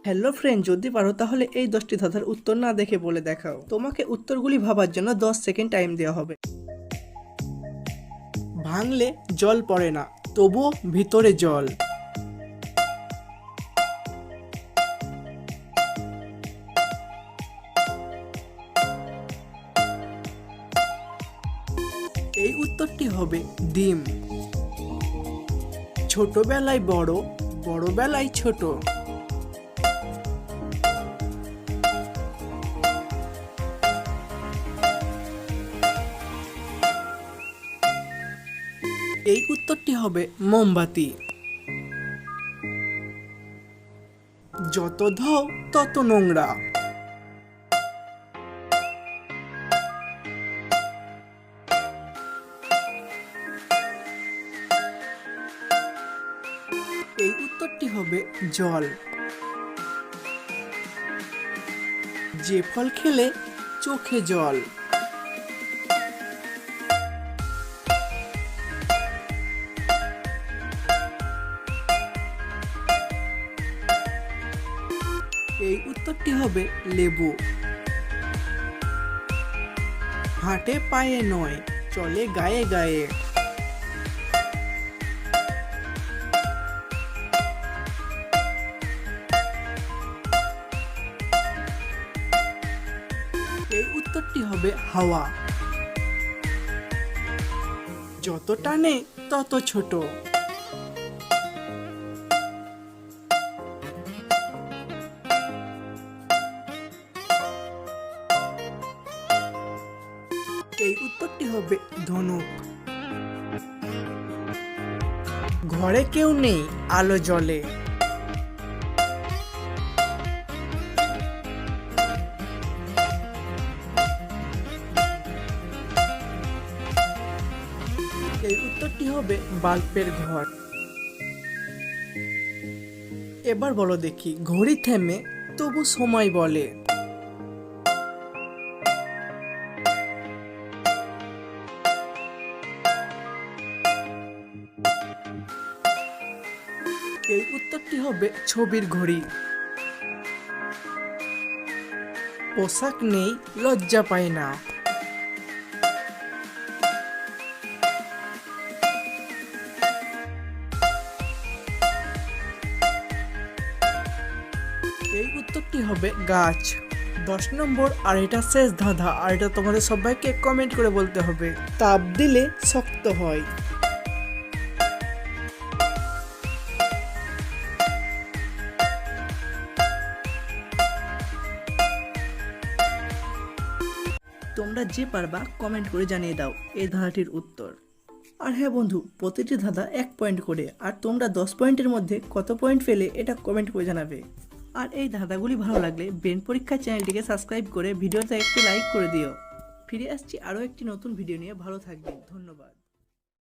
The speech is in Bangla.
হ্যালো ফ্রেন্ড, যদি পারো তাহলে এই 10টি ধাঁধার উত্তর না দেখে বলে দেখাও। তোমাকে উত্তরগুলি ভাবার জন্য 10 সেকেন্ড টাইম দেওয়া হবে। ভাঙলে জল পড়ে না, তবুও ভিতরে জল। এই উত্তরটি হবে ডিম। ছোটবেলায় বড়, বড়বেলায় ছোট। এই উত্তরটি হবে মোমবাতি। যত ধাও তত নোংরা। এই উত্তরটি হবে জল। যে ফল খেলে চোখে জল। এই উত্তরটি হবে লেবু। হাঁটে পায়ে নয়, চলে গায়ে গায়ে। এই উত্তরটি হবে হাওয়া। যত টানে তত ছোট। এই উত্তরটি হবে ধনুক। ঘরে কেউ নেই, আলো জ্বলে। এই উত্তরটি হবে বাল্বের ঘর। এবার বলো দেখি, ঘড়ি থেমে তবু সময় বলে। এই উত্তরটি হবে ছবির ঘড়ি। পোশাক নেই, লজ্জা পায় না। এই উত্তরটি হবে গাছ। 10 নম্বর আর এটা শেষ ধাঁধা, আর এটা তোমাদের সবাইকে কমেন্ট করে বলতে হবে। তাপ দিলে শক্ত হয়। তোমরা যে পারবা কমেন্ট করে জানিয়ে দাও এই ধাঁধাটির উত্তর। আর হ্যাঁ বন্ধু, প্রতিটি ধাঁধা 1 পয়েন্ট করে, আর তোমরা 10 পয়েন্টের মধ্যে কত পয়েন্ট পেলে এটা কমেন্ট করে জানাবে। আর এই ধাঁধাগুলি ভালো লাগলে ব্রেন পরীক্ষা চ্যানেলটিকে সাবস্ক্রাইব করে ভিডিওতে একটি লাইক করে দিও। ফিরে আসছি আরও একটি নতুন ভিডিও নিয়ে। ভালো থাকবেন, ধন্যবাদ।